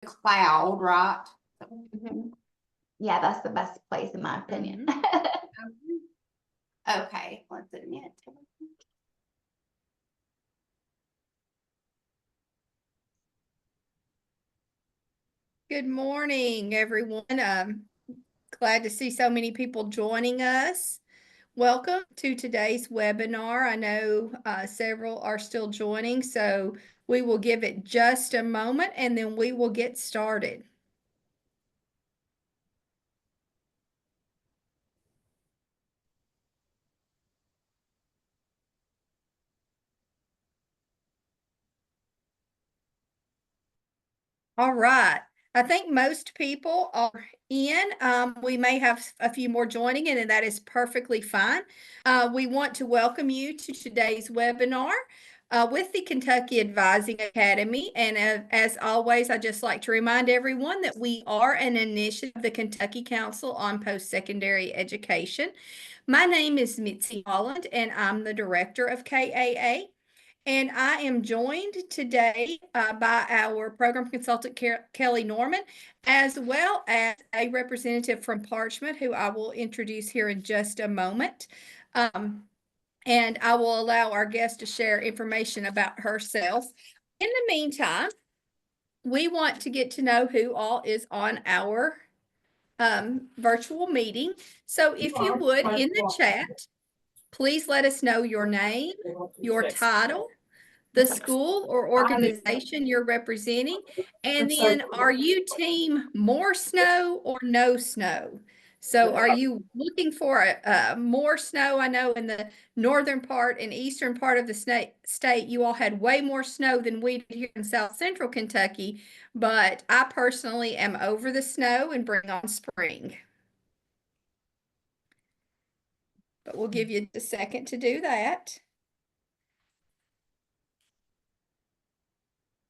cloud, right? Mhm. Yeah, that's the best place in my opinion. Okay, let's admit. Good morning, everyone. Glad to see so many people joining us. Welcome to today's webinar. I know several are still joining, so we will give it just a moment and then we will get started. All right. I think most people are in. We may have a few more joining in, and that is perfectly fine. We want to welcome you to today's webinar with the Kentucky Advising Academy. And as always, I just like to remind everyone that we are an initiative of the Kentucky Council on Post-Secondary Education. My name is Mitzi Holland, and I'm the director of KAA. And I am joined today by our program consultant, Kelly Norman, as well as a representative from Parchment, who I will introduce here in just a moment. And I will allow our guest to share information about herself. In the meantime, we want to get to know who all is on our virtual meeting. So if you would, in the chat, please let us know your name, your title, the school or organization you're representing, and then are you team more snow or no snow? So are you looking for more snow? I know in the northern part and eastern part of the state, you all had way more snow than we did here in South Central Kentucky, but I personally am over the snow and bring on spring. But we'll give you a second to do that.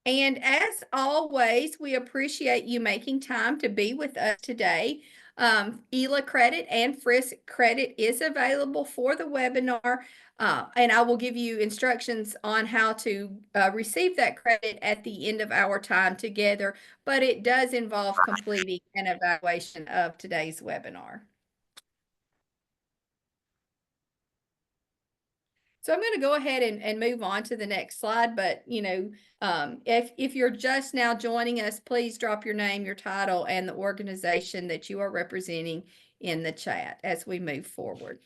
And as always, we appreciate you making time to be with us today. ELA credit and FRISC credit is available for the webinar, and I will give you instructions on how to receive that credit at the end of our time together, but it does involve completing an evaluation of today's webinar. So I'm going to go ahead and move on to the next slide, but if you're just now joining us, please drop your name, your title, and the organization that you are representing in the chat as we move forward.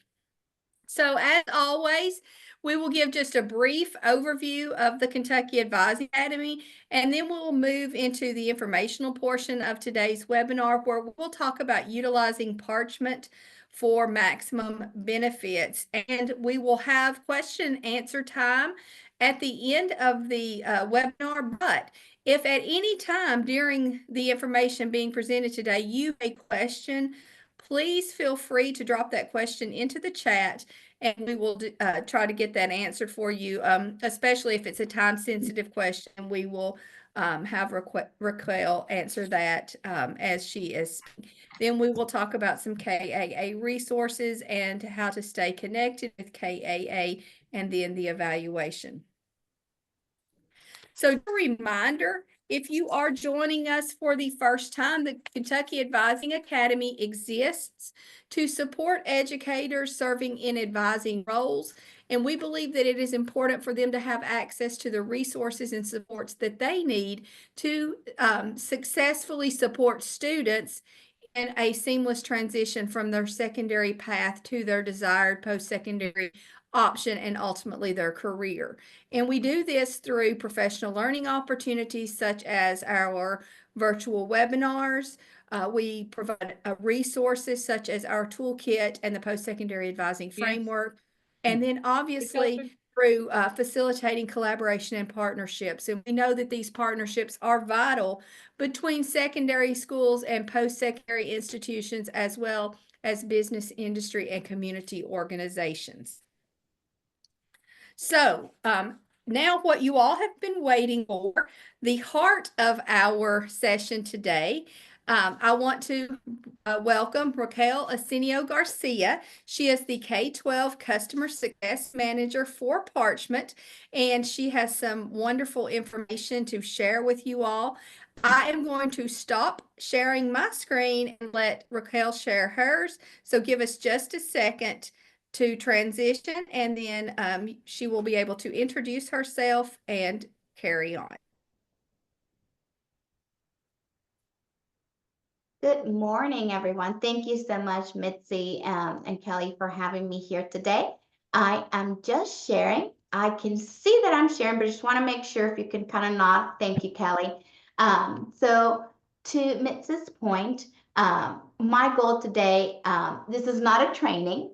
So as always, we will give just a brief overview of the Kentucky Advising Academy, and then we'll move into the informational portion of today's webinar, where we'll talk about utilizing Parchment for maximum benefits. And we will have question and answer time at the end of the webinar. But if at any time during the information being presented today, you have a question, please feel free to drop that question into the chat and we will try to get that answered for you, especially if it's a time-sensitive question. We will have Raquel answer that as she is. Then we will talk about some KAA resources and how to stay connected with KAA, and then the evaluation. So, a reminder, if you are joining us for the first time, the Kentucky Advising Academy exists to support educators serving in advising roles. And we believe that it is important for them to have access to the resources and supports that they need to successfully support students in a seamless transition from their secondary path to their desired post-secondary option and ultimately their career. And we do this through professional learning opportunities such as our virtual webinars. We provide resources such as our toolkit and the post-secondary advising framework. And then obviously through facilitating collaboration and partnerships. And we know that these partnerships are vital between secondary schools and post-secondary institutions, as well as business, industry, and community organizations. So now what you all have been waiting for, the heart of our session today. I want to welcome Raquel Asencio-Garcia. She is the K-12 Customer Success Manager for Parchment, and she has some wonderful information to share with you all. I am going to stop sharing my screen and let Raquel share hers. So give us just a second to transition, and then she will be able to introduce herself and carry on. Good morning, everyone. Thank you so much, Mitzi and Kelly, for having me here today. I am just sharing. I can see that I'm sharing, but I just want to make sure if you can kind of nod. Thank you, Kelly. So to Mitzi's point, my goal today, this is not a training.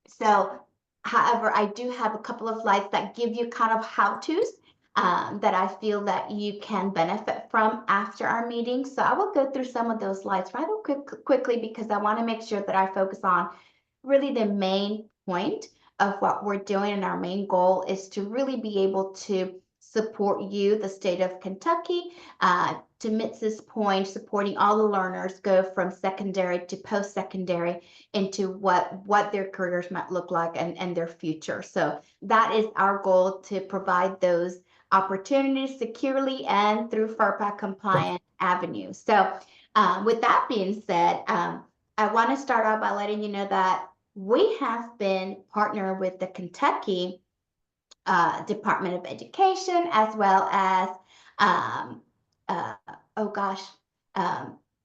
So, however, I do have a couple of slides that give you kind of how-tos that I feel that you can benefit from after our meeting. So I will go through some of those slides rather quickly because I want to make sure that I focus on really the main point of what we're doing, and our main goal is to really be able to support you, the state of Kentucky, to Mitzi's point, supporting all the learners go from secondary to post-secondary into what their careers might look like and their future. So that is our goal, to provide those opportunities securely and through FERPA compliant avenues. So with that being said, I want to start out by letting you know that we have been partnered with the Kentucky Department of Education, as well as, oh gosh,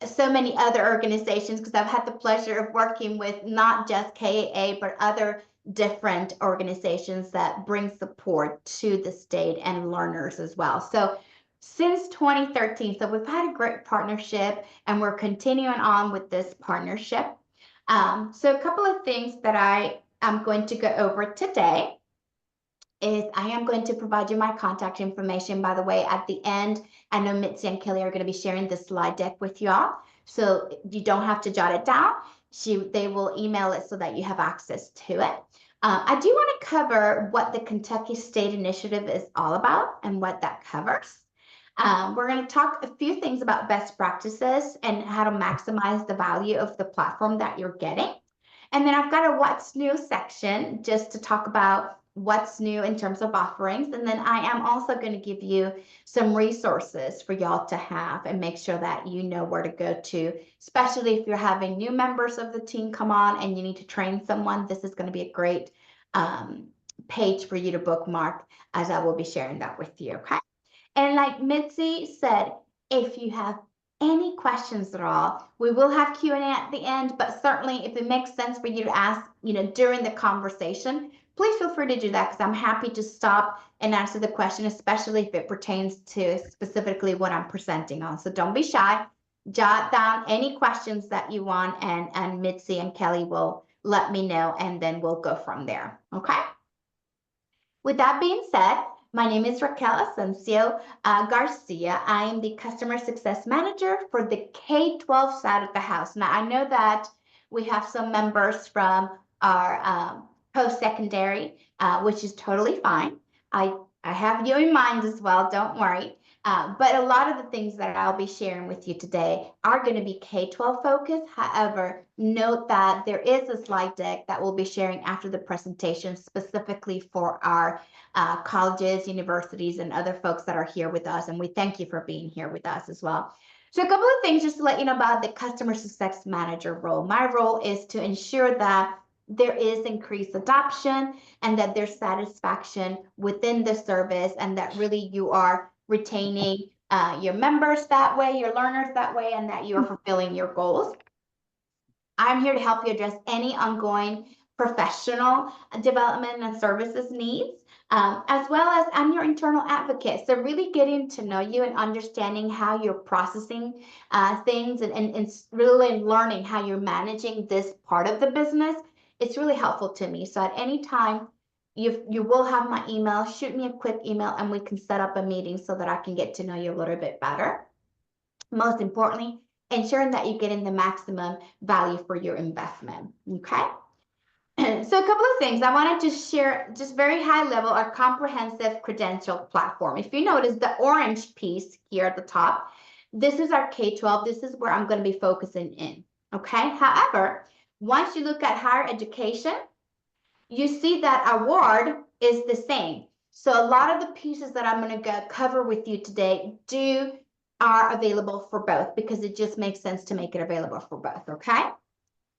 so many other organizations, because I've had the pleasure of working with not just KAA, but other different organizations that bring support to the state and learners as well. So since 2013, so we've had a great partnership, and we're continuing on with this partnership. So a couple of things that I am going to go over today is I am going to provide you my contact information. By the way, at the end, I know Mitzi and Kelly are going to be sharing the slide deck with y'all, so you don't have to jot it down. They will email it so that you have access to it. I do want to cover what the Kentucky State Initiative is all about and what that covers. We're going to talk a few things about best practices and how to maximize the value of the platform that you're getting. And then I've got a what's new section just to talk about what's new in terms of offerings. And then I am also going to give you some resources for y'all to have and make sure that you know where to go to, especially if you're having new members of the team come on and you need to train someone. This is going to be a great page for you to bookmark, as I will be sharing that with you. Okay. And like Mitzi said, if you have any questions at all, we will have Q&A at the end, but certainly if it makes sense for you to ask, during the conversation, please feel free to do that, because I'm happy to stop and answer the question, especially if it pertains to specifically what I'm presenting on. So don't be shy. Jot down any questions that you want, and Mitzi and Kelly will let me know, and then we'll go from there. Okay. With that being said, my name is Raquel Asencio-Garcia. I am the Customer Success Manager for the K-12 side of the house. Now, I know that we have some members from our post-secondary, which is totally fine. I have you in mind as well, don't worry. But a lot of the things that I'll be sharing with you today are going to be K-12 focused. However, note that there is a slide deck that we'll be sharing after the presentation specifically for our colleges, universities, and other folks that are here with us. And we thank you for being here with us as well. So a couple of things just to let you know about the Customer Success Manager role. My role is to ensure that there is increased adoption and that there's satisfaction within the service, and that really you are retaining your members that way, your learners that way, and that you're fulfilling your goals. I'm here to help you address any ongoing professional development and services needs, as well as I'm your internal advocate. So really getting to know you and understanding how you're processing things, and really learning how you're managing this part of the business. It's really helpful to me. So at any time, you will have my email. Shoot me a quick email and we can set up a meeting so that I can get to know you a little bit better. Most importantly, ensuring that you're getting the maximum value for your investment. Okay. So a couple of things I wanted to share, just very high level, our comprehensive credential platform. If you notice the orange piece here at the top, this is our K-12. This is where I'm going to be focusing in. Okay. However, once you look at higher education, you see that award is the same. So a lot of the pieces that I'm going to cover with you today do are available for both because it just makes sense to make it available for both, okay?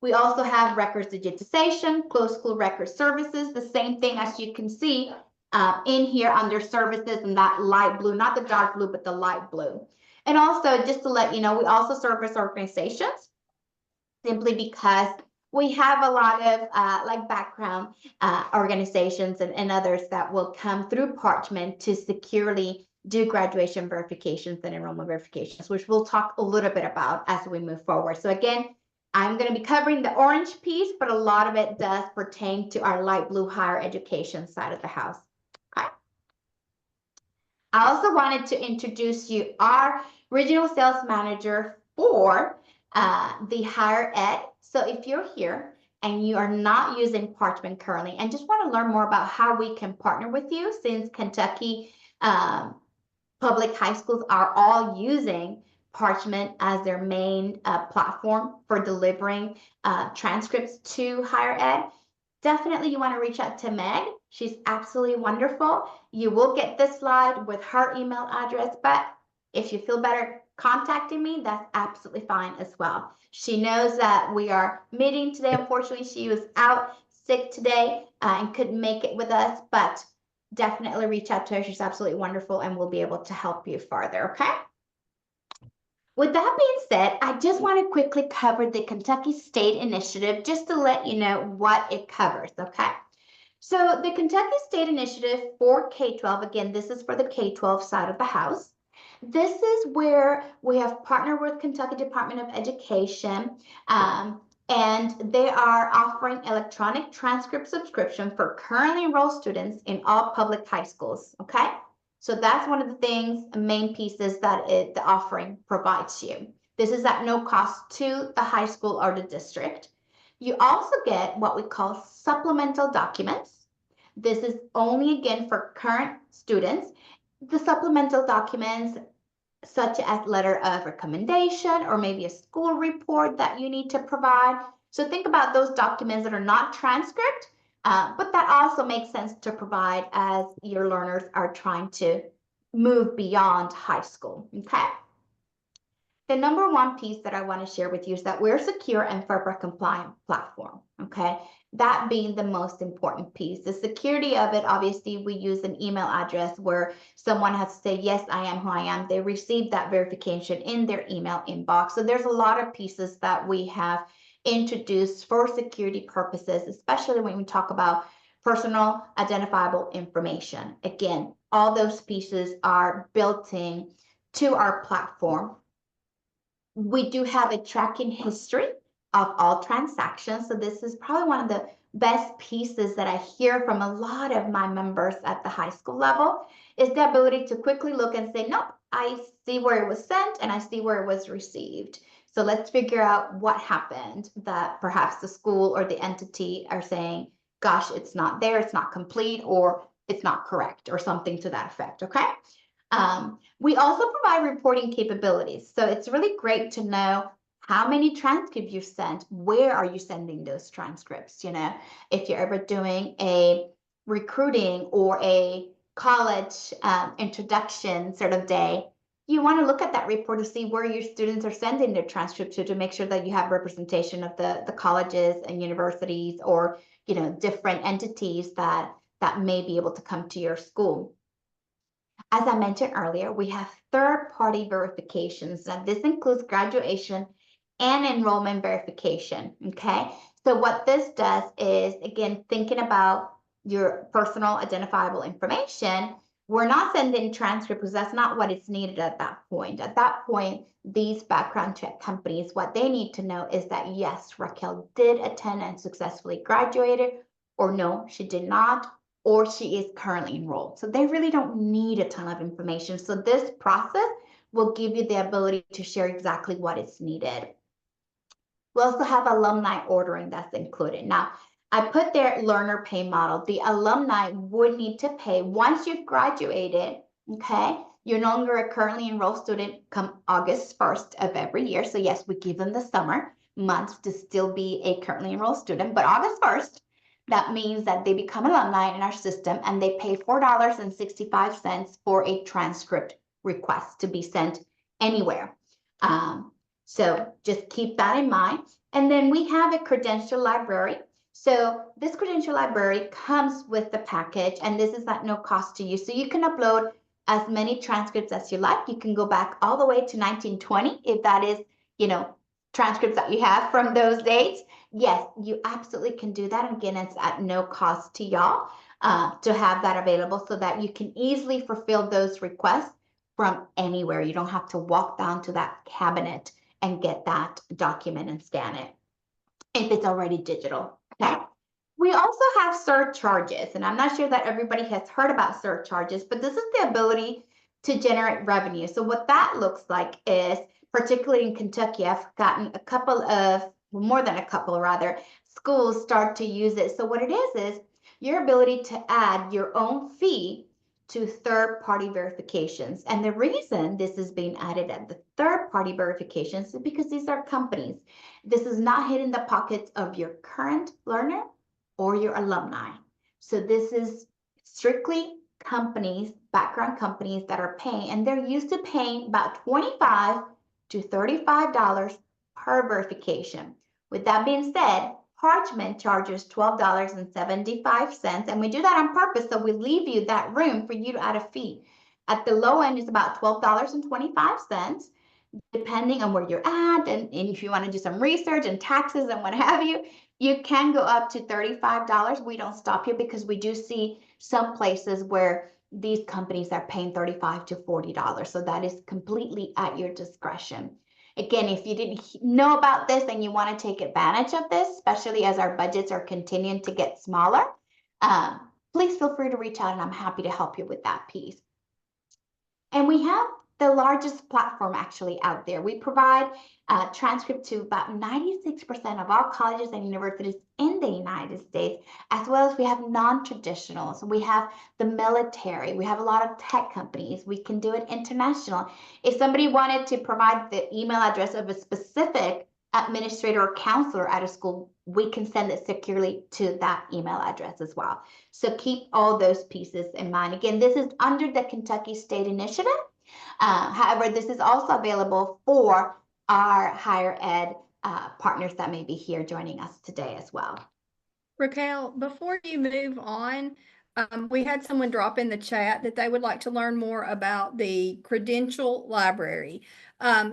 We also have records digitization, closed school record services, the same thing as you can see in here under services in that light blue, not the dark blue, but the light blue. And also, just to let you know, we also service organizations simply because we have a lot of like background organizations and others that will come through Parchment to securely do graduation verifications and enrollment verifications, which we'll talk a little bit about as we move forward. So again, I'm going to be covering the orange piece, but a lot of it does pertain to our light blue higher education side of the house. Okay. I also wanted to introduce you our regional sales manager for the higher ed. So if you're here and you are not using Parchment currently and just want to learn more about how we can partner with you, since Kentucky public high schools are all using Parchment as their main platform for delivering transcripts to higher ed, definitely you want to reach out to Meg. She's absolutely wonderful. You will get this slide with her email address, but if you feel better contacting me, that's absolutely fine as well. She knows that we are meeting today. Unfortunately, she was out sick today and couldn't make it with us, but definitely reach out to her. She's absolutely wonderful and we'll be able to help you further, okay? With that being said, I just want to quickly cover the Kentucky State Initiative just to let you know what it covers, okay? So the Kentucky State Initiative for K-12, again, this is for the K-12 side of the house. This is where we have partnered with Kentucky Department of Education, and they are offering electronic transcript subscription for currently enrolled students in all public high schools, okay? So that's one of the things, main pieces that the offering provides you. This is at no cost to the high school or the district. You also get what we call supplemental documents. This is only again for current students. The supplemental documents, such as letter of recommendation or maybe a school report that you need to provide. So think about those documents that are not transcript, but that also makes sense to provide as your learners are trying to move beyond high school, okay? The number one piece that I want to share with you is that we're a secure and FERPA compliant platform, okay? That being the most important piece. The security of it, obviously, we use an email address where someone has to say, yes, I am who I am. They receive that verification in their email inbox. So there's a lot of pieces that we have introduced for security purposes, especially when we talk about personal identifiable information. Again, all those pieces are built in to our platform. We do have a tracking history of all transactions. So this is probably one of the best pieces that I hear from a lot of my members at the high school level, is the ability to quickly look and say, nope, I see where it was sent and I see where it was received. So let's figure out what happened, that perhaps the school or the entity are saying, gosh, it's not there, it's not complete, or it's not correct, or something to that effect, okay? We also provide reporting capabilities. So it's really great to know how many transcripts you sent, where are you sending those transcripts? You know, if you're ever doing a recruiting or a college introduction sort of day, you want to look at that report to see where your students are sending their transcripts to make sure that you have representation of the colleges and universities, or, you know, different entities that may be able to come to your school. As I mentioned earlier, we have third-party verifications. Now, this includes graduation and enrollment verification, okay? So what this does is, again, thinking about your personal identifiable information, we're not sending transcripts because that's not what is needed at that point. At that point, these background check companies, what they need to know is that, yes, Raquel did attend and successfully graduated, or no, she did not, or she is currently enrolled. So they really don't need a ton of information. So this process will give you the ability to share exactly what is needed. We also have alumni ordering that's included. Now, I put their learner pay model. The alumni would need to pay once you've graduated, okay? You're no longer a currently enrolled student come August 1st of every year. So yes, we give them the summer months to still be a currently enrolled student, but August 1st, that means that they become alumni in our system and they pay $4.65 for a transcript request to be sent anywhere. So just keep that in mind. And then we have a credential library. So this credential library comes with the package, and this is at no cost to you. So you can upload as many transcripts as you like. You can go back all the way to 1920 if that is, transcripts that you have from those dates. Yes, you absolutely can do that. And again, it's at no cost to y'all to have that available so that you can easily fulfill those requests from anywhere. You don't have to walk down to that cabinet and get that document and scan it if it's already digital. Okay. We also have surcharges, and I'm not sure that everybody has heard about surcharges, but this is the ability to generate revenue. So what that looks like is, particularly in Kentucky, I've gotten a couple of, more than a couple rather, schools start to use it. So what it is your ability to add your own fee to third-party verifications. And the reason this is being added at the third-party verifications is because these are companies. This is not hitting the pockets of your current learner or your alumni. So this is strictly companies, background companies that are paying, and they're used to paying about $25 to $35 per verification. With that being said, Parchment charges $12.75, and we do that on purpose, so we leave you that room for you to add a fee. At the low end is about $12.25, depending on where you're at, and if you want to do some research and taxes and what have you, you can go up to $35. We don't stop you because we do see some places where these companies are paying $35 to $40, so that is completely at your discretion. Again, if you didn't know about this and you want to take advantage of this, especially as our budgets are continuing to get smaller, please feel free to reach out and I'm happy to help you with that piece. And we have the largest platform actually out there. We provide transcript to about 96% of all colleges and universities in the United States, as well as we have non-traditionals. We have the military. We have a lot of tech companies. We can do it international. If somebody wanted to provide the email address of a specific administrator or counselor at a school, we can send it securely to that email address as well. So keep all those pieces in mind. Again, this is under the Kentucky State Initiative. However, this is also available for our higher ed partners that may be here joining us today as well. Raquel, before you move on, we had someone drop in the chat that they would like to learn more about the credential library.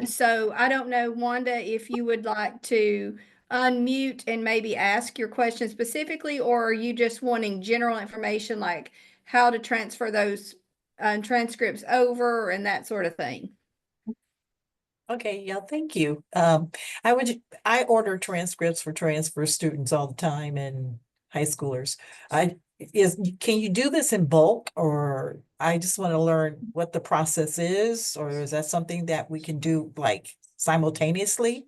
So I don't know, Wanda, if you would like to unmute and maybe ask your question specifically, or are you just wanting general information like how to transfer those transcripts over and that sort of thing? Okay, yeah, thank you. I order transcripts for transfer students all the time and high schoolers. Can you do this in bulk, or I just want to learn what the process is, or is that something that we can do like simultaneously?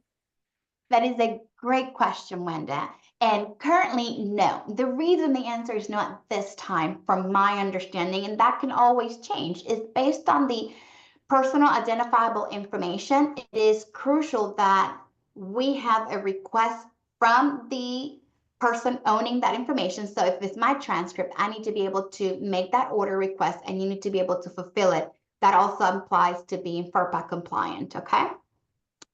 That is a great question, Wanda. And currently, no. The reason the answer is no at this time, from my understanding, and that can always change, is based on the personal identifiable information. It is crucial that we have a request from the person owning that information. So if it's my transcript, I need to be able to make that order request and you need to be able to fulfill it. That also applies to being FERPA compliant, okay?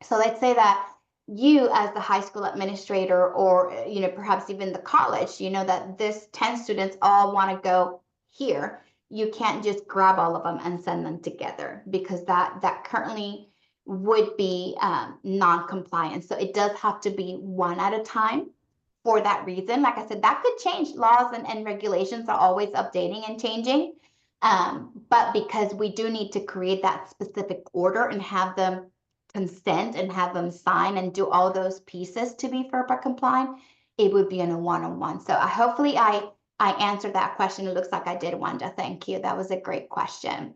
So let's say that you as the high school administrator or perhaps even the college, that this 10 students all want to go here. You can't just grab all of them and send them together because that currently would be non-compliant. So it does have to be one at a time for that reason. Like I said, that could change. Laws and regulations are always updating and changing. But because we do need to create that specific order and have them consent and have them sign and do all those pieces to be FERPA compliant, it would be in a one-on-one. So hopefully I answered that question. It looks like I did, Wanda. Thank you. That was a great question.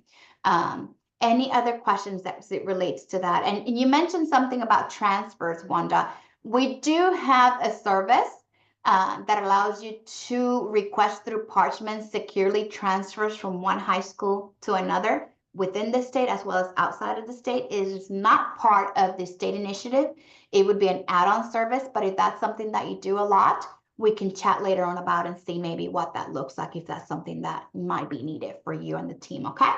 Any other questions that it relates to that? And you mentioned something about transfers, Wanda. We do have a service that allows you to request through Parchment securely transfers from one high school to another within the state as well as outside of the state. It is not part of the state initiative. It would be an add-on service, but if that's something that you do a lot, we can chat later on about and see maybe what that looks like if that's something that might be needed for you and the team, okay?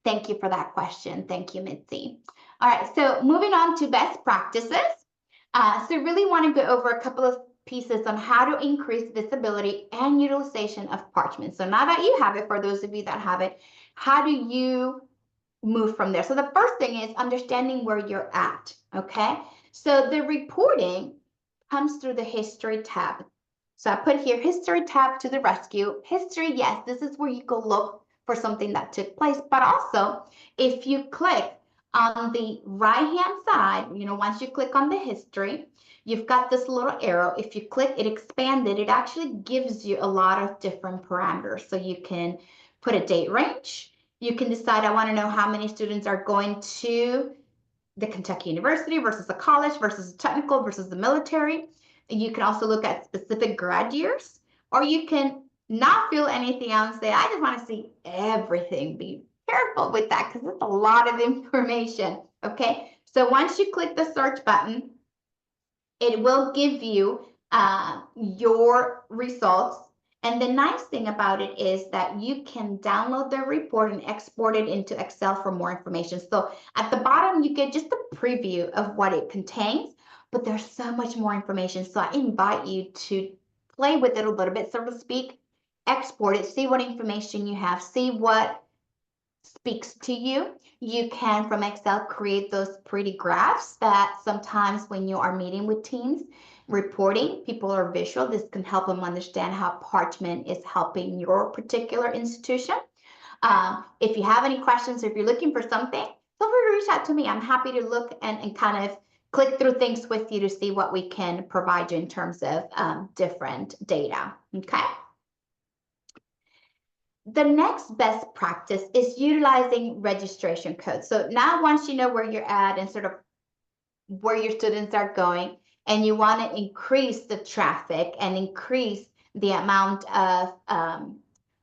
Thank you for that question. Thank you, Mitzi. All right, so moving on to best practices. So really want to go over a couple of pieces on how to increase visibility and utilization of Parchment. So now that you have it, for those of you that have it, how do you move from there? So the first thing is understanding where you're at, okay? So the reporting comes through the history tab. So I put here history tab to the rescue. History, yes, this is where you go look for something that took place, but also if you click on the right-hand side, once you click on the history, you've got this little arrow. If you click it expanded, it actually gives you a lot of different parameters. So you can put a date range. You can decide, I want to know how many students are going to the Kentucky University versus a college versus a technical versus the military. You can also look at specific grad years, or you can not feel anything else and say, I just want to see everything. Be careful with that because it's a lot of information. Okay, so once you click the search button, it will give you your results. And the nice thing about it is that you can download the report and export it into Excel for more information. So at the bottom, you get just a preview of what it contains, but there's so much more information. So I invite you to play with it a little bit, so to speak, export it, see what information you have, see what speaks to you. You can, from Excel, create those pretty graphs that sometimes when you are meeting with teams, reporting, people are visual. This can help them understand how Parchment is helping your particular institution. If you have any questions, or if you're looking for something, feel free to reach out to me. I'm happy to look and kind of click through things with you to see what we can provide you in terms of different data, okay? The next best practice is utilizing registration codes. So now once you know where you're at and sort of where your students are going, and you want to increase the traffic and increase the amount of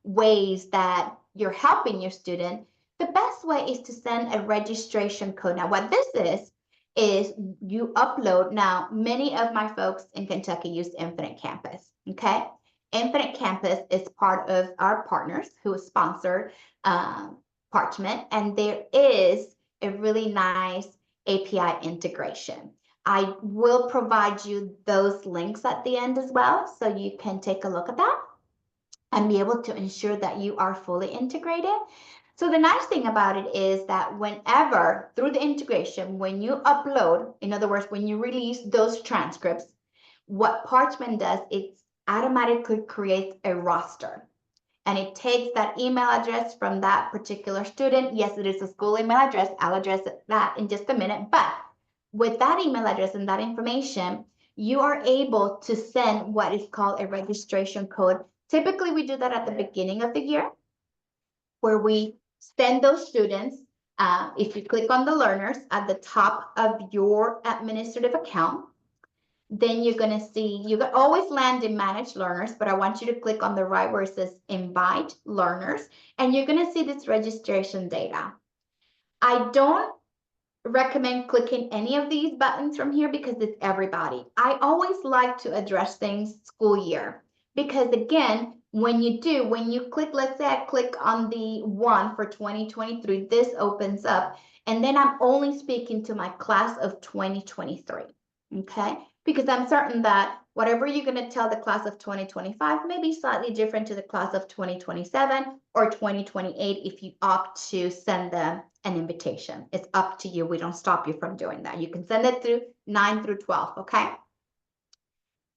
ways that you're helping your student, the best way is to send a registration code. Now what this is you upload. Now many of my folks in Kentucky use Infinite Campus, okay? Infinite Campus is part of our partners who sponsor Parchment, and there is a really nice API integration. I will provide you those links at the end as well, so you can take a look at that and be able to ensure that you are fully integrated. So the nice thing about it is that whenever, through the integration, when you upload, in other words, when you release those transcripts, what Parchment does, it's automatically creates a roster, and it takes that email address from that particular student. Yes, it is a school email address. I'll address that in just a minute, but with that email address and that information, you are able to send what is called a registration code. Typically, we do that at the beginning of the year, where we send those students. If you click on the learners at the top of your administrative account, then you're going to see, you can always land in manage learners, but I want you to click on the right where it says invite learners, and you're going to see this registration data. I don't recommend clicking any of these buttons from here because it's everybody. I always like to address things school year, because again, when you click, let's say I click on the one for 2023, this opens up, and then I'm only speaking to my class of 2023, okay? Because I'm certain that whatever you're going to tell the class of 2025 may be slightly different to the class of 2027 or 2028 if you opt to send them an invitation. It's up to you. We don't stop you from doing that. You can send it through 9 through 12, okay?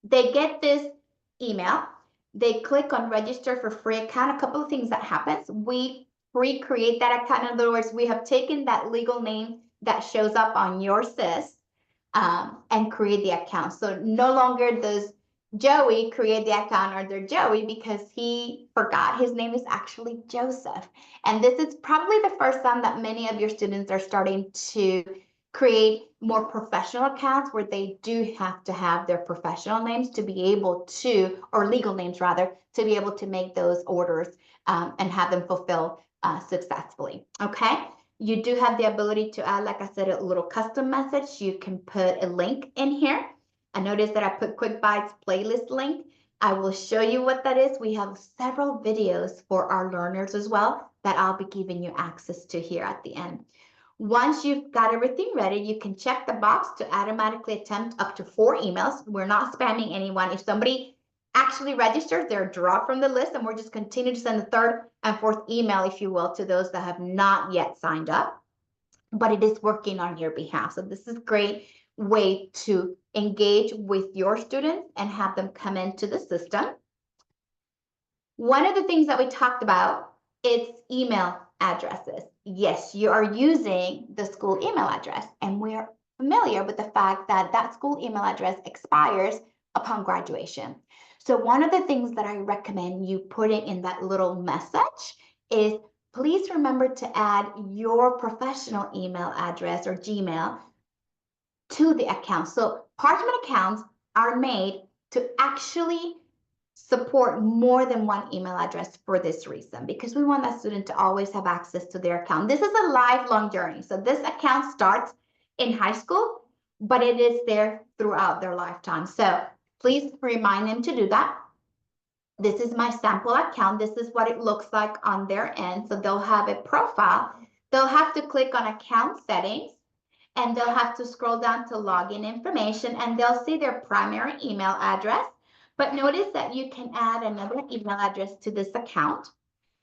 They get this email. They click on register for free account. A couple of things that happens. We recreate that account. In other words, we have taken that legal name that shows up on your SIS and create the account. So no longer does Joey create the account under Joey because he forgot his name is actually Joseph. And this is probably the first time that many of your students are starting to create more professional accounts where they do have to have their professional names to be able to, or legal names rather, to be able to make those orders and have them fulfilled successfully, okay? You do have the ability to add, like I said, a little custom message. You can put a link in here. I noticed that I put Quick Bites playlist link. I will show you what that is. We have several videos for our learners as well that I'll be giving you access to here at the end. Once you've got everything ready, you can check the box to automatically attempt up to 4 emails. We're not spamming anyone. If somebody actually registers, they're dropped from the list, and we're just continue to send the 3rd and 4th email, if you will, to those that have not yet signed up. But it is working on your behalf. So this is a great way to engage with your students and have them come into the system. One of the things that we talked about is email addresses. Yes, you are using the school email address, and we're familiar with the fact that that school email address expires upon graduation. So one of the things that I recommend you putting in that little message is please remember to add your professional email address or Gmail to the account. So Parchment accounts are made to actually support more than one email address for this reason, because we want that student to always have access to their account. This is a lifelong journey. So this account starts in high school, but it is there throughout their lifetime. So please remind them to do that. This is my sample account. This is what it looks like on their end. So they'll have a profile. They'll have to click on account settings, and they'll have to scroll down to login information, and they'll see their primary email address. But notice that you can add another email address to this account.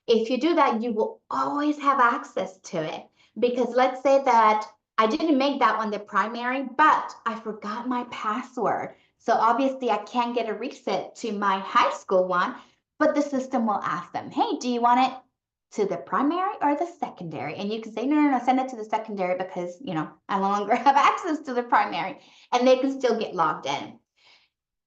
If you do that, you will always have access to it, because let's say that I didn't make that one the primary, but I forgot my password. So obviously I can't get a reset to my high school one, but the system will ask them, hey, do you want it to the primary or the secondary? And you can say, no, send it to the secondary, because, you know, I no longer have access to the primary, and they can still get logged in.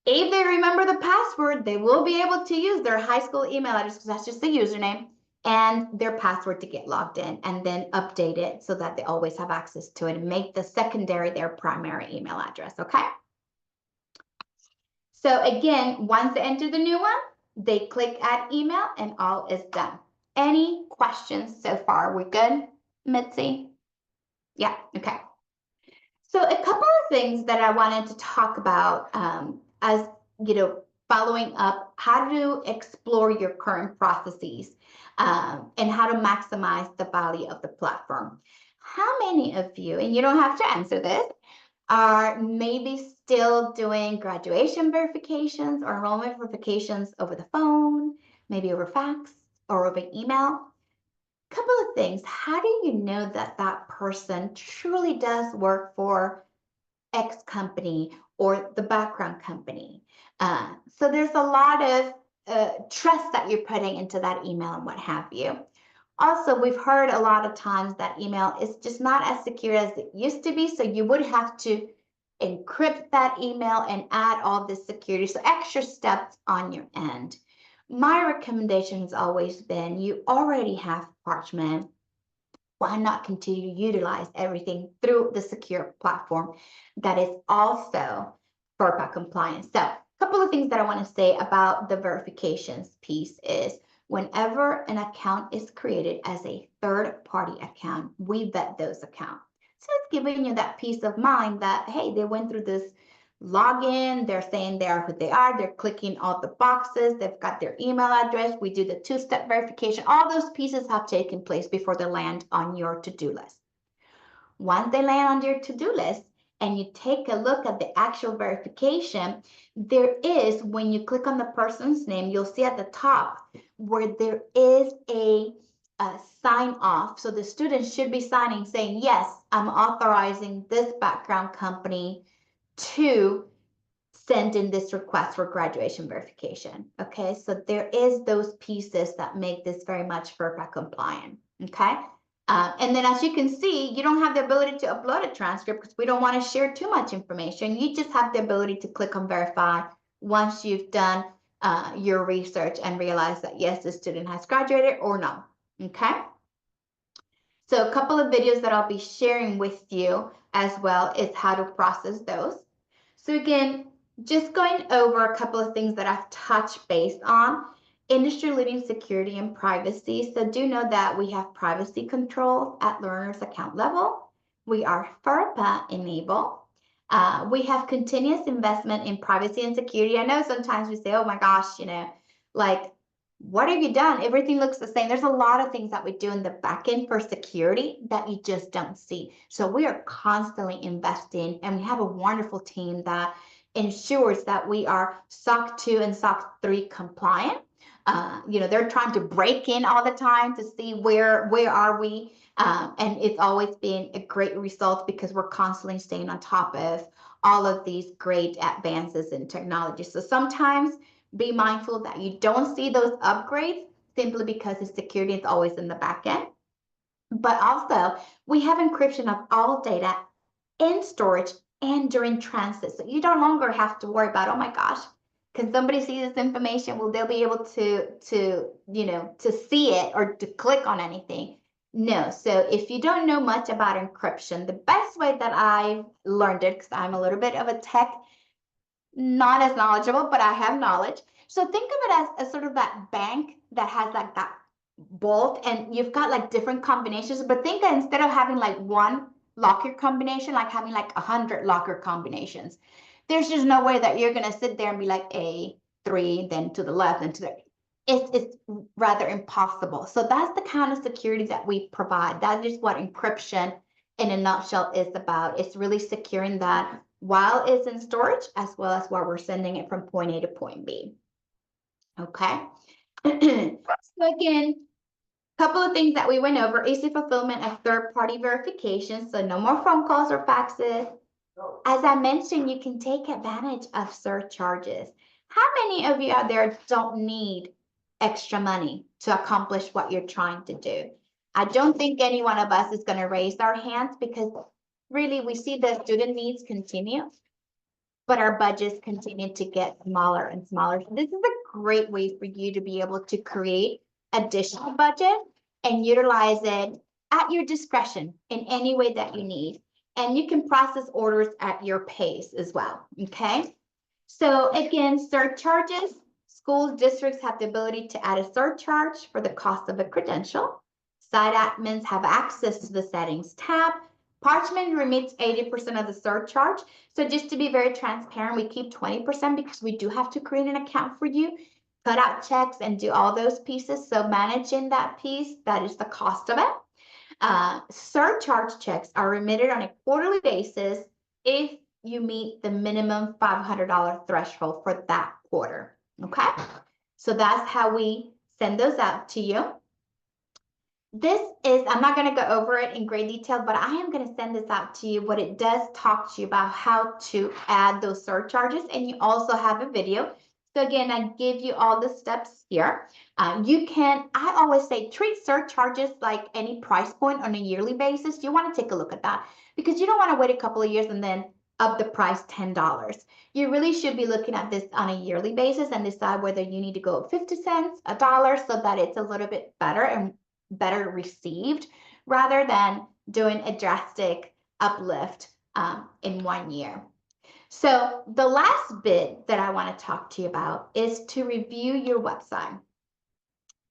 If they remember the password, they will be able to use their high school email address, because that's just the username, and their password to get logged in, and then update it so that they always have access to it and make the secondary their primary email address, okay? So again, once they enter the new one, they click add email, and all is done. Any questions so far? We good, Mitzi? Yeah, okay. So a couple of things that I wanted to talk about as, you know, following up how to explore your current processes and how to maximize the value of the platform. How many of you, and you don't have to answer this, are maybe still doing graduation verifications or enrollment verifications over the phone, maybe over fax or over email? Couple of things. How do you know that that person truly does work for X company or the background company? So there's a lot of trust that you're putting into that email and what have you. Also, we've heard a lot of times that email is just not as secure as it used to be. So you would have to encrypt that email and add all this security. So extra steps on your end. My recommendation has always been, you already have Parchment. Why not continue to utilize everything through the secure platform that is also FERPA compliant? So a couple of things that I want to say about the verifications piece is, whenever an account is created as a third-party account, we vet those accounts. So it's giving you that peace of mind that, hey, they went through this login, they're saying they are who they are, they're clicking all the boxes, they've got their email address, we do the 2-step verification. All those pieces have taken place before they land on your to-do list. Once they land on your to-do list and you take a look at the actual verification, there is, when you click on the person's name, you'll see at the top where there is a sign off. So the student should be signing saying, yes, I'm authorizing this background company to send in this request for graduation verification. Okay, so there is those pieces that make this very much FERPA compliant. Okay, and then as you can see, you don't have the ability to upload a transcript because we don't want to share too much information. You just have the ability to click on verify once you've done your research and realize that yes, the student has graduated or no. Okay, so a couple of videos that I'll be sharing with you as well is how to process those. So again, just going over a couple of things that I've touched base on. Industry-leading security and privacy. So do know that we have privacy controls at learners account level. We are FERPA enabled. We have continuous investment in privacy and security. I know sometimes we say, oh my gosh, you know, like What have you done? Everything looks the same. There's a lot of things that we do in the back end for security that you just don't see. So we are constantly investing, and we have a wonderful team that ensures that we are SOC 2 and SOC 3 compliant. They're trying to break in all the time to see where are we. And it's always been a great result because we're constantly staying on top of all of these great advances in technology. So sometimes be mindful that you don't see those upgrades simply because the security is always in the back end. But also, we have encryption of all data in storage and during transit. So you no longer have to worry about, oh my gosh, can somebody see this information? Will they be able to see it or to click on anything? No. So if you don't know much about encryption, the best way that I've learned it, because I'm a little bit of a tech, not as knowledgeable, but I have knowledge. So think of it as sort of that bank that has like that vault, and you've got like different combinations, but think that instead of having like one locker combination, like having like 100 locker combinations. There's just no way that you're going to sit there and be like A3, then to the left, and to the it's rather impossible. So that's the kind of security that we provide. That is what encryption in a nutshell is about. It's really securing that while it's in storage, as well as while we're sending it from point A to point B. Okay. So again, a couple of things that we went over: easy fulfillment of third-party verification. So no more phone calls or faxes. As I mentioned, you can take advantage of surcharges. How many of you out there don't need extra money to accomplish what you're trying to do? I don't think any one of us is going to raise our hands because really we see the student needs continue, but our budgets continue to get smaller and smaller. So this is a great way for you to be able to create additional budget and utilize it at your discretion in any way that you need. And you can process orders at your pace as well, okay? So again, surcharges. School districts have the ability to add a surcharge for the cost of a credential. Site admins have access to the settings tab. Parchment remits 80% of the surcharge. So just to be very transparent, we keep 20% because we do have to create an account for you, cut out checks, and do all those pieces. So managing that piece, that is the cost of it. Surcharge checks are remitted on a quarterly basis if you meet the minimum $500 threshold for that quarter. Okay, so that's how we send those out to you. This is, I'm not going to go over it in great detail, but I am going to send this out to you. What it does talk to you about how to add those surcharges, and you also have a video. So again, I give you all the steps here. I always say, treat surcharges like any price point on a yearly basis. You want to take a look at that because you don't want to wait a couple of years and then up the price $10. You really should be looking at this on a yearly basis and decide whether you need to go up 50 cents, $1, so that it's a little bit better and better received rather than doing a drastic uplift in 1 year. So the last bit that I want to talk to you about is to review your website.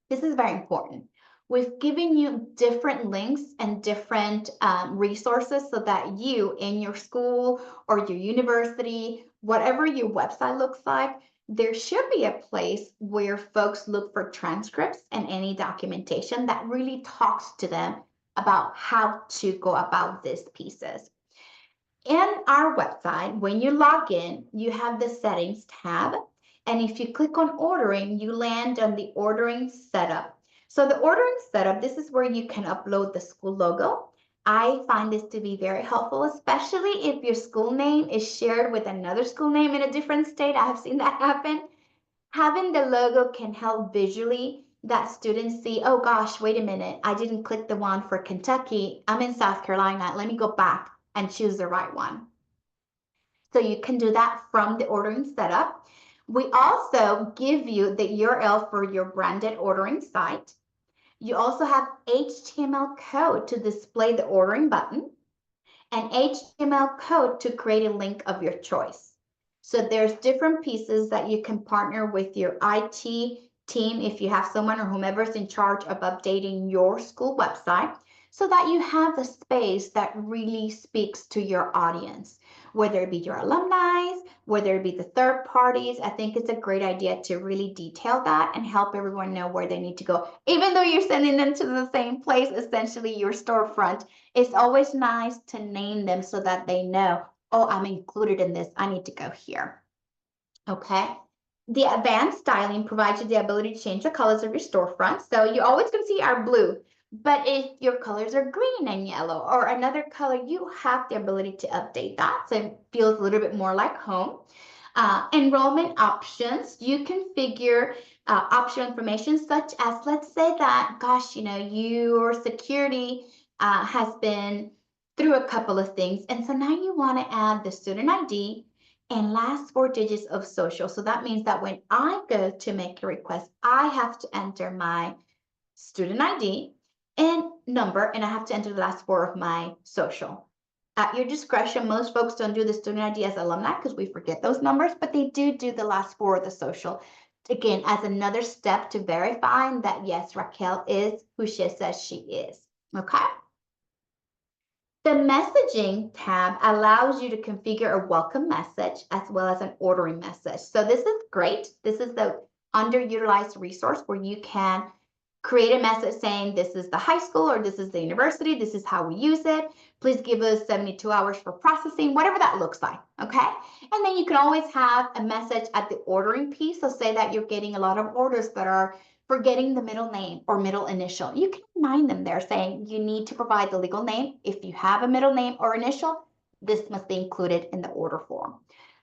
This is very important. We've given you different links and different resources so that you in your school or your university, whatever your website looks like, there should be a place where folks look for transcripts and any documentation that really talks to them about how to go about these pieces. In our website, when you log in, you have the settings tab. And if you click on ordering, you land on the ordering setup. So the ordering setup, this is where you can upload the school logo. I find this to be very helpful, especially if your school name is shared with another school name in a different state. I have seen that happen. Having the logo can help visually that students see, oh gosh, wait a minute, I didn't click the one for Kentucky. I'm in South Carolina. Let me go back and choose the right one. So you can do that from the ordering setup. We also give you the URL for your branded ordering site. You also have HTML code to display the ordering button and HTML code to create a link of your choice. So there's different pieces that you can partner with your IT team if you have someone or whomever is in charge of updating your school website. so that you have the space that really speaks to your audience, whether it be your alumni, whether it be the third parties. I think it's a great idea to really detail that and help everyone know where they need to go. Even though you're sending them to the same place, essentially your storefront, it's always nice to name them so that they know, oh, I'm included in this, I need to go here. Okay. The advanced styling provides you the ability to change the colors of your storefront. So you're always going to see our blue, but if your colors are green and yellow or another color, you have the ability to update that so it feels a little bit more like home. Enrollment options, you configure optional information such as, let's say that, gosh, your security has been through a couple of things. And so now you want to add the student ID and last 4 digits of social. So that means that when I go to make a request, I have to enter my student ID and number, and I have to enter the last 4 of my social. At your discretion, most folks don't do the student ID as alumni because we forget those numbers, but they do the last 4 of the social. Again, as another step to verifying that, yes, Raquel is who she says she is. Okay. The messaging tab allows you to configure a welcome message as well as an ordering message. So this is great. This is the underutilized resource where you can create a message saying this is the high school or this is the university, this is how we use it. Please give us 72 hours for processing, whatever that looks like, okay? And then you can always have a message at the ordering piece. So say that you're getting a lot of orders that are forgetting the middle name or middle initial. You can remind them there saying you need to provide the legal name. If you have a middle name or initial, this must be included in the order form.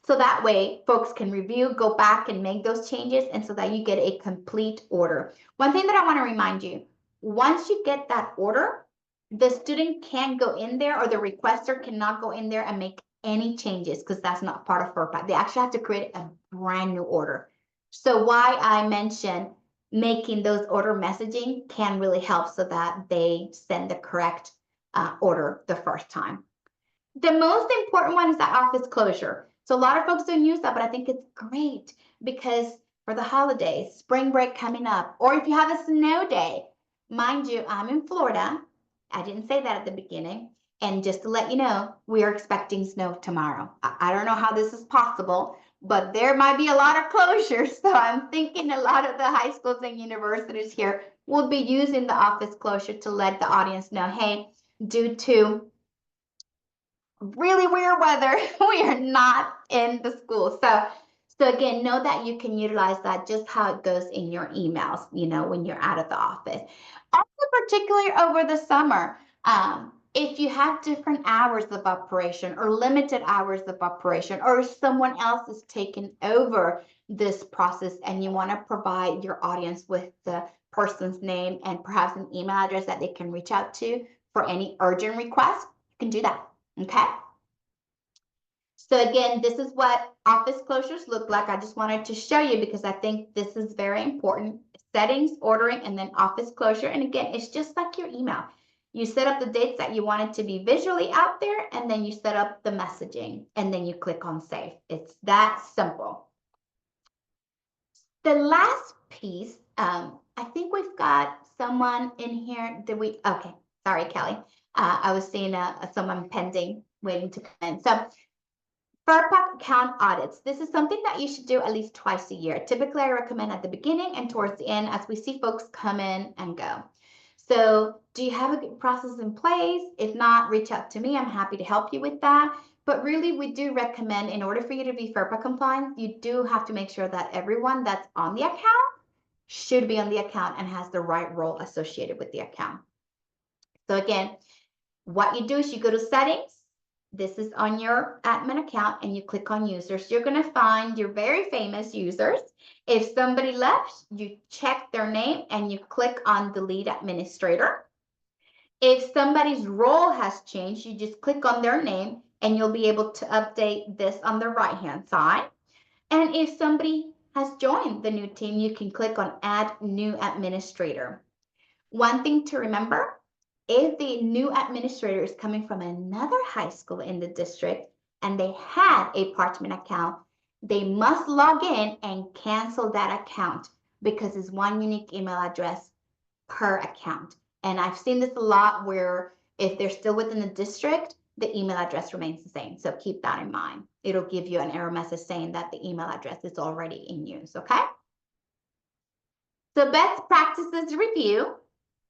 So that way folks can review, go back and make those changes, and so that you get a complete order. One thing that I want to remind you, once you get that order, the student can't go in there or the requester cannot go in there and make any changes because that's not part of FERPA. They actually have to create a brand new order. So why I mentioned making those order messaging can really help so that they send the correct order the first time. The most important one is that office closure. So a lot of folks don't use that, but I think it's great because for the holidays, spring break coming up, or if you have a snow day, mind you, I'm in Florida. I didn't say that at the beginning. And just to let you know, we are expecting snow tomorrow. I don't know how this is possible, but there might be a lot of closures. So I'm thinking a lot of the high schools and universities here will be using the office closure to let the audience know, hey, due to really weird weather, we are not in the school. So again, know that you can utilize that just how it goes in your emails, when you're out of the office. Also, particularly over the summer, if you have different hours of operation or limited hours of operation, or someone else is taking over this process and you want to provide your audience with the person's name and perhaps an email address that they can reach out to for any urgent requests, you can do that. Okay. So again, this is what office closures look like. I just wanted to show you because I think this is very important. Settings, ordering, and then office closure. And again, it's just like your email. You set up the dates that you want it to be visually out there, and then you set up the messaging, and then you click on save. It's that simple. The last piece, I think we've got someone in here. Okay, sorry, Kelly. I was seeing someone pending, waiting to come in. So FERPA account audits. This is something that you should do at least twice a year. Typically, I recommend at the beginning and towards the end as we see folks come in and go. So do you have a good process in place? If not, reach out to me. I'm happy to help you with that. But really, we do recommend, in order for you to be FERPA compliant, you do have to make sure that everyone that's on the account should be on the account and has the right role associated with the account. So again, what you do is you go to settings. This is on your admin account and you click on users. You're going to find your very famous users. If somebody left, you check their name and you click on delete administrator. If somebody's role has changed, you just click on their name and you'll be able to update this on the right hand side. And if somebody has joined the new team, you can click on add new administrator. One thing to remember, if the new administrator is coming from another high school in the district and they had a Parchment account, they must log in and cancel that account because it's one unique email address per account. And I've seen this a lot where if they're still within the district, the email address remains the same. So keep that in mind. It'll give you an error message saying that the email address is already in use, okay? So best practices review.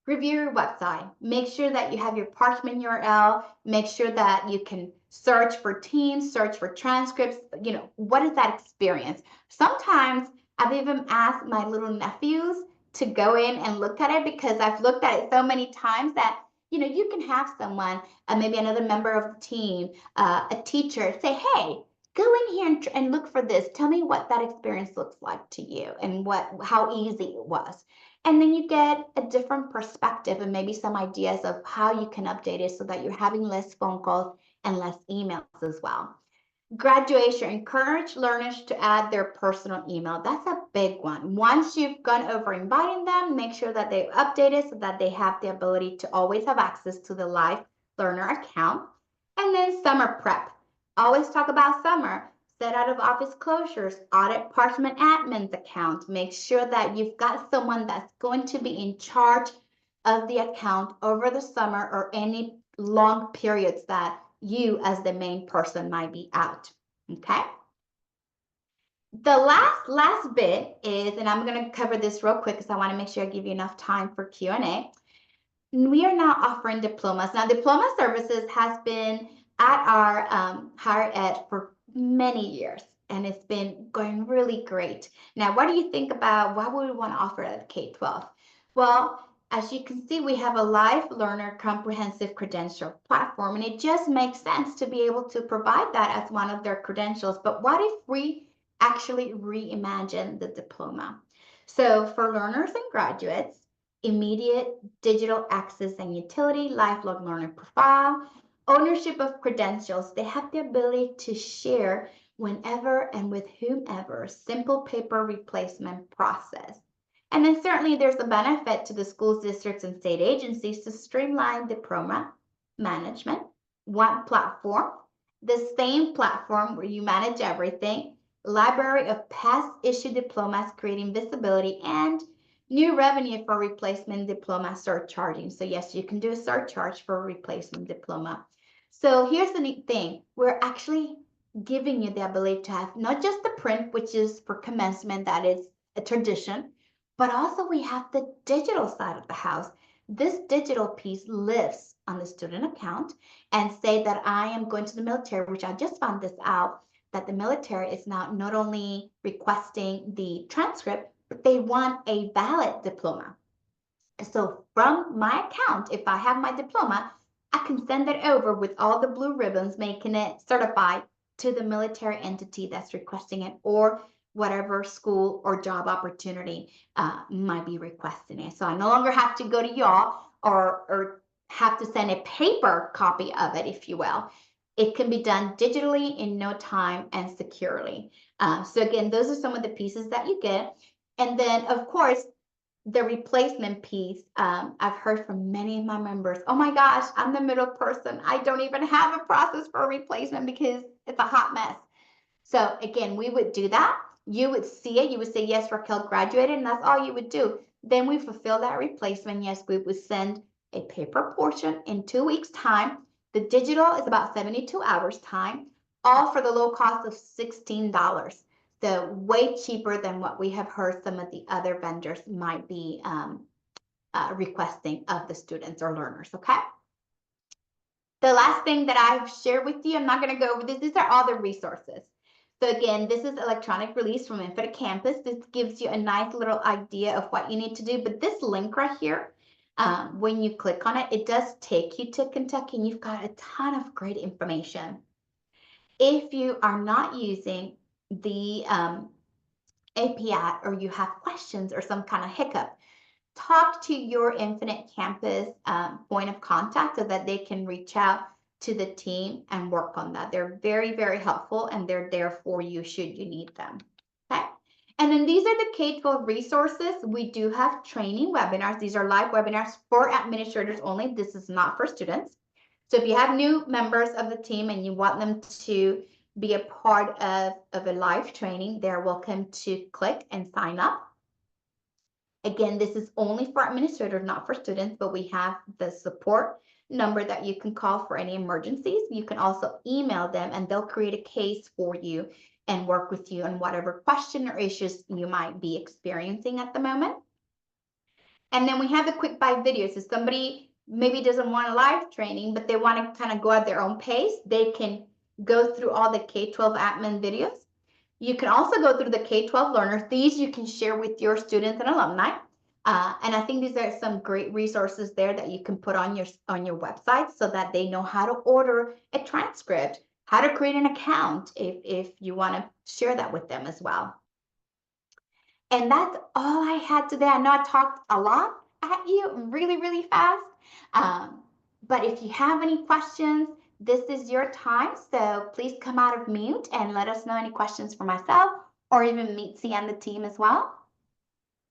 Review your website. Make sure that you have your Parchment URL. Make sure that you can search for teams, search for transcripts. You know, what is that experience? Sometimes I've even asked my little nephews to go in and look at it because I've looked at it so many times that, you know, you can have someone, maybe another member of the team, a teacher say, hey, go in here and look for this. Tell me what that experience looks like to you and how easy it was. And then you get a different perspective and maybe some ideas of how you can update it so that you're having less phone calls and less emails as well. Graduation, encourage learners to add their personal email. That's a big one. Once you've gone over inviting them, make sure that they've updated so that they have the ability to always have access to the live learner account. And then summer prep. Always talk about summer. Set out of office closures, audit Parchment admin's account. Make sure that you've got someone that's going to be in charge of the account over the summer or any long periods that you as the main person might be out, okay? The last bit is, and I'm going to cover this real quick because I want to make sure I give you enough time for Q&A. We are now offering diplomas. Now, diploma services has been at our higher ed for many years, and it's been going really great. Now, what do you think about why would we want to offer it at K-12? Well, as you can see, we have a live learner comprehensive credential platform, and it just makes sense to be able to provide that as one of their credentials. But what if we actually reimagine the diploma? So for learners and graduates, immediate digital access and utility, lifelong learner profile, ownership of credentials. They have the ability to share whenever and with whomever, simple paper replacement process. And then certainly there's a benefit to the schools, districts, and state agencies to streamline diploma management. One platform, the same platform where you manage everything, library of past issued diplomas, creating visibility, and new revenue for replacement diploma surcharging. So yes, you can do a surcharge for a replacement diploma. So here's the neat thing. We're actually giving you the ability to have not just the print, which is for commencement, that is a tradition, but also we have the digital side of the house. This digital piece lives on the student account, and say that I am going to the military, which I just found this out, that the military is now not only requesting the transcript, but they want a valid diploma. So from my account, if I have my diploma, I can send it over with all the blue ribbons, making it certified to the military entity that's requesting it, or whatever school or job opportunity might be requesting it. So I no longer have to go to y'all or have to send a paper copy of it, if you will. It can be done digitally in no time and securely. So again, those are some of the pieces that you get. And then, of course, the replacement piece, I've heard from many of my members, oh my gosh, I'm the middle person. I don't even have a process for a replacement because it's a hot mess. So again, we would do that. You would see it. You would say, yes, Raquel graduated, and that's all you would do. Then we fulfill that replacement. Yes, we would send a paper portion in 2 weeks' time. The digital is about 72 hours time, all for the low cost of $16. So way cheaper than what we have heard some of the other vendors might be requesting of the students or learners, okay? The last thing that I've shared with you, I'm not going to go over this. These are all the resources. So again, this is electronic release from Info to Campus. This gives you a nice little idea of what you need to do. But this link right here, when you click on it, it does take you to Kentucky, and you've got a ton of great information. If you are not using the API, or you have questions or some kind of hiccup, talk to your Infinite Campus point of contact so that they can reach out to the team and work on that. They're very, very helpful, and they're there for you should you need them. Okay. And then these are the K-12 resources. We do have training webinars. These are live webinars for administrators only. This is not for students. So if you have new members of the team and you want them to be a part of a live training, they're welcome to click and sign up. Again, this is only for administrators, not for students, but we have the support number that you can call for any emergencies. You can also email them and they'll create a case for you and work with you on whatever question or issues you might be experiencing at the moment. And then we have the quick buy videos. If somebody maybe doesn't want a live training, but they want to kind of go at their own pace, they can go through all the K-12 admin videos. You can also go through the K-12 learners. These you can share with your students and alumni. And I think these are some great resources there that you can put on your website so that they know how to order a transcript, how to create an account if you want to share that with them as well. And that's all I had today. I know I talked a lot at you really, really fast. But if you have any questions, this is your time. So please come out of mute and let us know any questions for myself or even Mitzi and the team as well.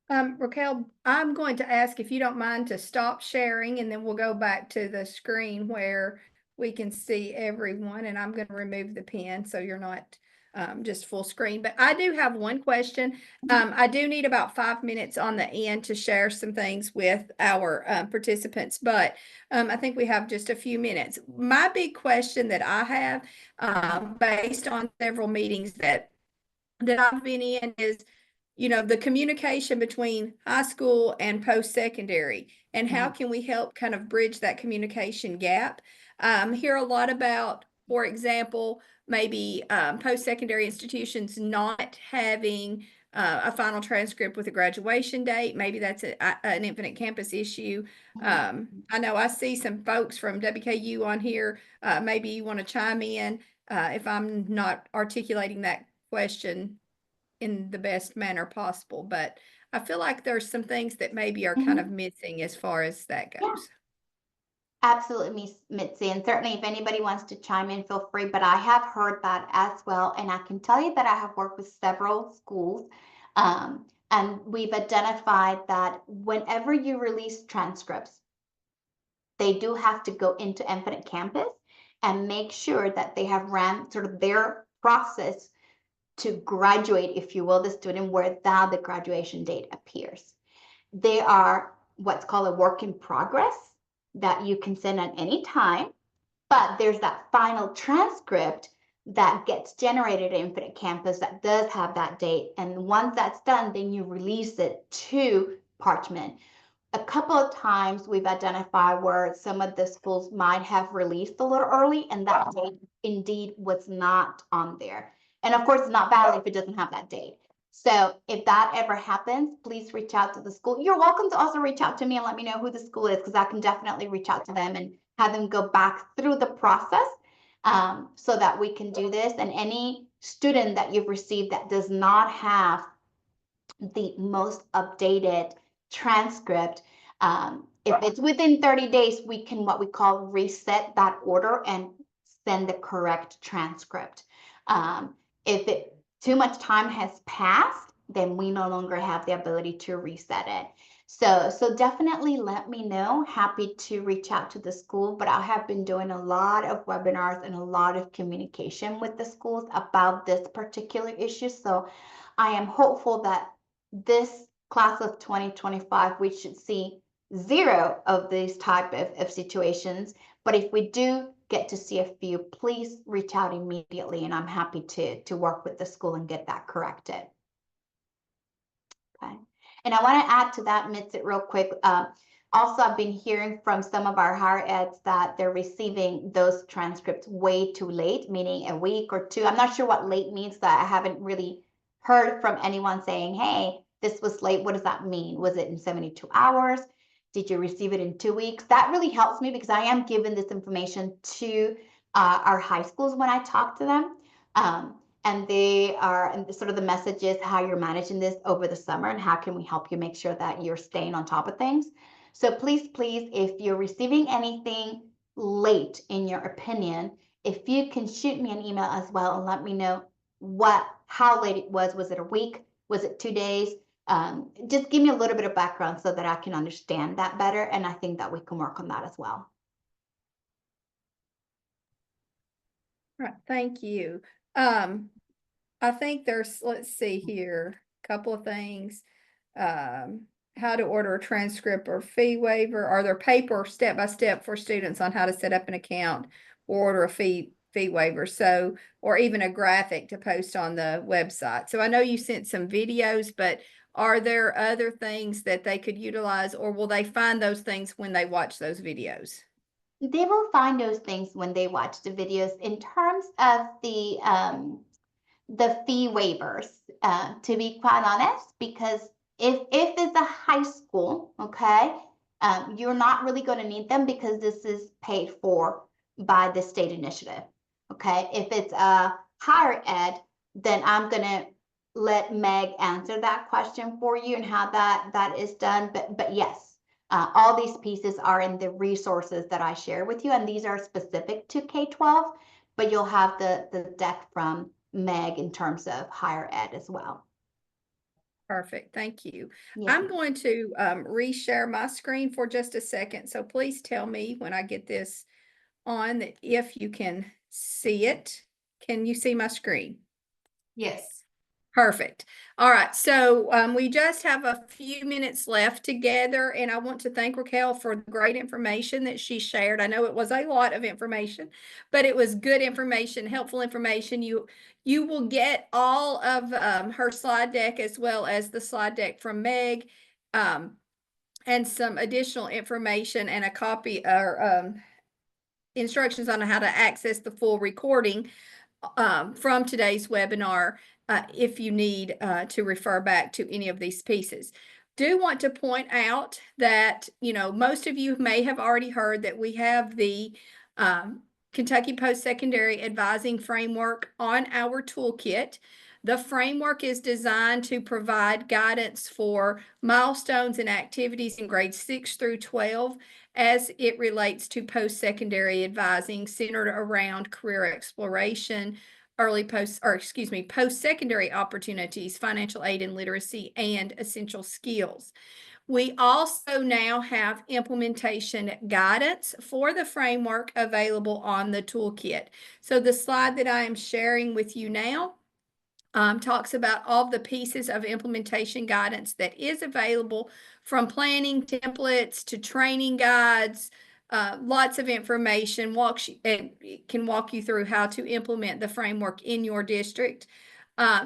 Raquel, I'm going to ask if you don't mind to stop sharing, and then we'll go back to the screen where we can see everyone, and I'm going to remove the pen so you're not just full screen. But I do have one question. I do need about 5 minutes on the end to share some things with our participants, but I think we have just a few minutes. My big question that I have, based on several meetings that I've been in, is the communication between high school and post-secondary, and how can we help kind of bridge that communication gap? Hear a lot about, for example, maybe post-secondary institutions not having a final transcript with a graduation date. Maybe that's an Infinite Campus issue. I know I see some folks from WKU on here. Maybe you want to chime in if I'm not articulating that question in the best manner possible, but I feel like there's some things that maybe are kind of missing as far as that goes. Yeah. Absolutely, Mitzi, and certainly if anybody wants to chime in, feel free, but I have heard that as well, and I can tell you that I have worked with several schools, and we've identified that whenever you release transcripts, they do have to go into Infinite Campus and make sure that they have ran sort of their process to graduate, if you will, the student where now the graduation date appears. They are what's called a work in progress that you can send at any time, but there's that final transcript that gets generated in Infinite Campus that does have that date. And once that's done, then you release it to Parchment. A couple of times we've identified where some of the schools might have released a little early and that date indeed was not on there. And of course, it's not valid if it doesn't have that date. So if that ever happens, please reach out to the school. You're welcome to also reach out to me and let me know who the school is, because I can definitely reach out to them and have them go back through the process so that we can do this. And any student that you've received that does not have the most updated transcript, if it's within 30 days, we can what we call reset that order and send the correct transcript. If too much time has passed, then we no longer have the ability to reset it. So definitely let me know. Happy to reach out to the school, but I have been doing a lot of webinars and a lot of communication with the schools about this particular issue. So I am hopeful that this class of 2025, we should see 0 of these type of situations. But if we do get to see a few, please reach out immediately, and I'm happy to work with the school and get that corrected. Okay. And I want to add to that, Mitzi, real quick. Also, I've been hearing from some of our higher eds that they're receiving those transcripts way too late, meaning a week or 2. I'm not sure what late means. That I haven't really heard from anyone saying, hey, this was late. What does that mean? Was it in 72 hours? Did you receive it in 2 weeks? That really helps me because I am giving this information to our high schools when I talk to them. And they are, and sort of the message is how you're managing this over the summer and how can we help you make sure that you're staying on top of things. So please, if you're receiving anything late in your opinion, if you can shoot me an email as well and let me know how late it was. Was it a week? Was it 2 days? Just give me a little bit of background so that I can understand that better. And I think that we can work on that as well. Right, thank you. I think there's, let's see here, a couple of things. how to order a transcript or fee waiver. Are there paper step-by-step for students on how to set up an account or order a fee waiver? So, or even a graphic to post on the website. So I know you sent some videos, but are there other things that they could utilize, or will they find those things when they watch those videos? They will find those things when they watch the videos. In terms of the fee waivers, to be quite honest, because if it's a high school, okay, you're not really going to need them because this is paid for by the state initiative. Okay, if it's a higher ed, then I'm going to let Meg answer that question for you and how that is done. But yes, all these pieces are in the resources that I share with you, and these are specific to K-12, but you'll have the deck from Meg in terms of higher ed as well. Perfect, thank you. Yes, I'm ma'am. going to reshare my screen for just a second. So please tell me when I get this on that if you can see it. Can you see my screen? Yes. Perfect. All right. So we just have a few minutes left together, and I want to thank Raquel for the great information that she shared. I know it was a lot of information, but it was good information, helpful information. You will get all of her slide deck as well as the slide deck from Meg, and some additional information and a copy or instructions on how to access the full recording from today's webinar if you need to refer back to any of these pieces. Do want to point out that, you know, most of you may have already heard that we have the Kentucky Post-Secondary Advising Framework on our toolkit. The framework is designed to provide guidance for milestones and activities in grades 6 through 12 as it relates to post-secondary advising centered around career exploration, post-secondary opportunities, financial aid and literacy, and essential skills. We also now have implementation guidance for the framework available on the toolkit. So the slide that I am sharing with you now talks about all the pieces of implementation guidance that is available, from planning templates to training guides, lots of information, can walk you through how to implement the framework in your district.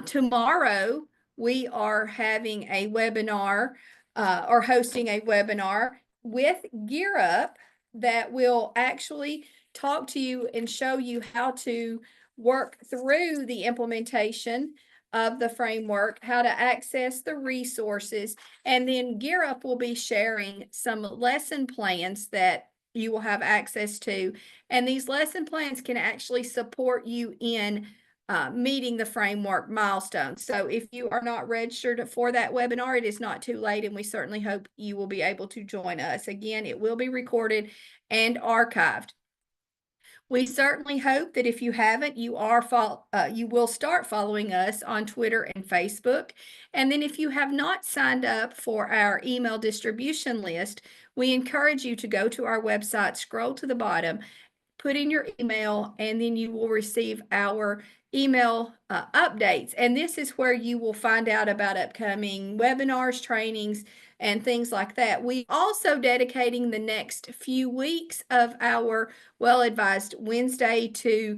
Tomorrow, we are having a webinar or hosting a webinar with Gear Up that will actually talk to you and show you how to work through the implementation of the framework, how to access the resources, and then Gear Up will be sharing some lesson plans that you will have access to. And these lesson plans can actually support you in meeting the framework milestones. So if you are not registered for that webinar, it is not too late, and we certainly hope you will be able to join us. Again, it will be recorded and archived. We certainly hope that if you haven't, you will start following us on Twitter and Facebook. And then if you have not signed up for our email distribution list, we encourage you to go to our website, scroll to the bottom, put in your email, and then you will receive our email updates. And this is where you will find out about upcoming webinars, trainings, and things like that. We also dedicating the next few weeks of our Well-Advised Wednesday to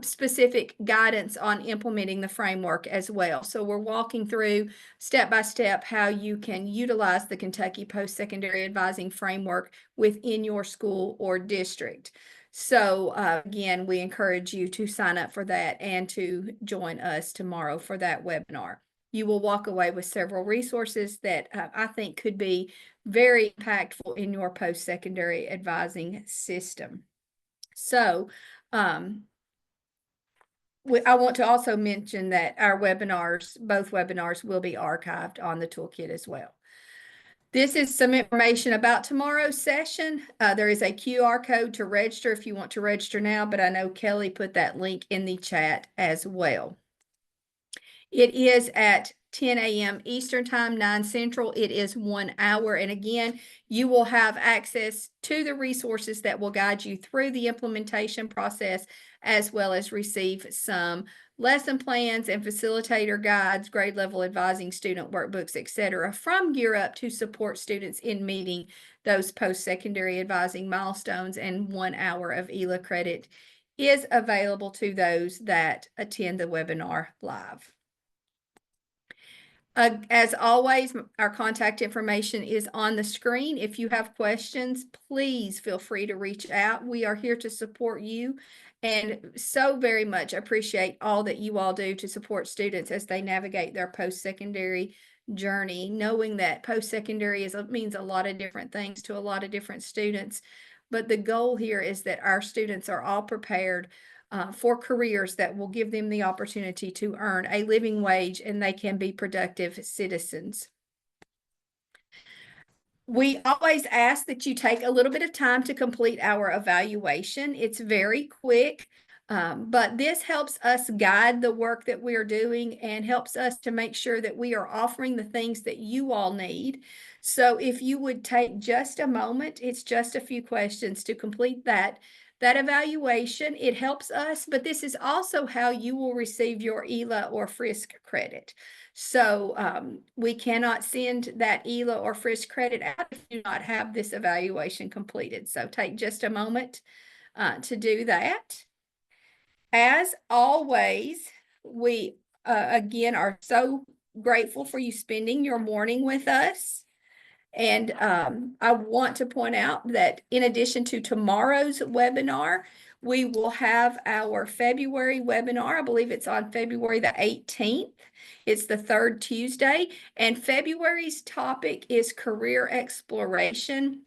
specific guidance on implementing the framework as well. So we're walking through step by step how you can utilize the Kentucky Post-Secondary Advising Framework within your school or district. So again, we encourage you to sign up for that and to join us tomorrow for that webinar. You will walk away with several resources that I think could be very impactful in your post-secondary advising system. So I want to also mention that our webinars, both webinars, will be archived on the toolkit as well. This is some information about tomorrow's session. There is a QR code to register if you want to register now, but I know Kelly put that link in the chat as well. It is at 10 a.m. Eastern Time, 9 Central. It is 1 hour. And again, you will have access to the resources that will guide you through the implementation process, as well as receive some lesson plans and facilitator guides, grade level advising, student workbooks, etc., from Gear Up to support students in meeting those post-secondary advising milestones. And 1 hour of ELA credit is available to those that attend the webinar live. As always, our contact information is on the screen. If you have questions, please feel free to reach out. We are here to support you and so very much appreciate all that you all do to support students as they navigate their post-secondary journey, knowing that post-secondary means a lot of different things to a lot of different students. But the goal here is that our students are all prepared for careers that will give them the opportunity to earn a living wage and they can be productive citizens. We always ask that you take a little bit of time to complete our evaluation. It's very quick, but this helps us guide the work that we are doing and helps us to make sure that we are offering the things that you all need. So if you would take just a moment, it's just a few questions to complete that evaluation. It helps us, but this is also how you will receive your ELA or FRISC credit. So we cannot send that ELA or FRISC credit out if you do not have this evaluation completed. So take just a moment to do that. As always, we again are so grateful for you spending your morning with us. And I want to point out that in addition to tomorrow's webinar, we will have our February webinar. I believe it's on February the 18th. It's the third Tuesday, and February's topic is career exploration.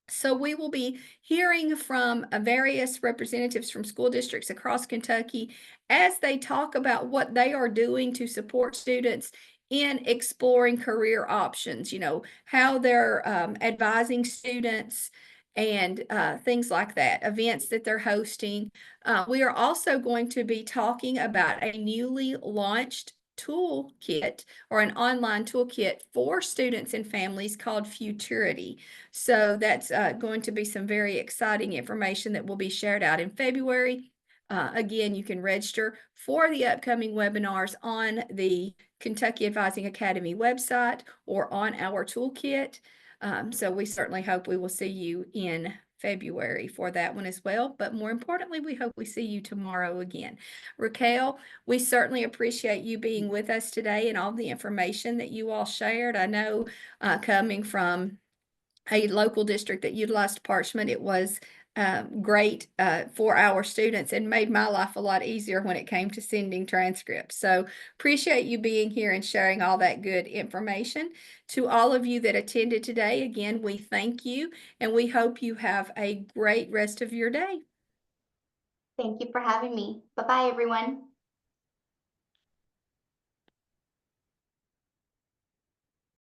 So we will be hearing from various representatives from school districts across Kentucky as they talk about what they are doing to support students in exploring career options, you know, how they're advising students and things like that, events that they're hosting. We are also going to be talking about a newly launched toolkit or an online toolkit for students and families called Futurity. So that's going to be some very exciting information that will be shared out in February. Again, you can register for the upcoming webinars on the Kentucky Advising Academy website or on our toolkit. So we certainly hope we will see you in February for that one as well. But more importantly, we hope we see you tomorrow again. Raquel, we certainly appreciate you being with us today and all the information that you all shared. I know coming from a local district that utilized Parchment, it was great for our students and made my life a lot easier when it came to sending transcripts. So appreciate you being here and sharing all that good information. To all of you that attended today, again, we thank you and we hope you have a great rest of your day. Thank you for having me. Bye-bye, everyone.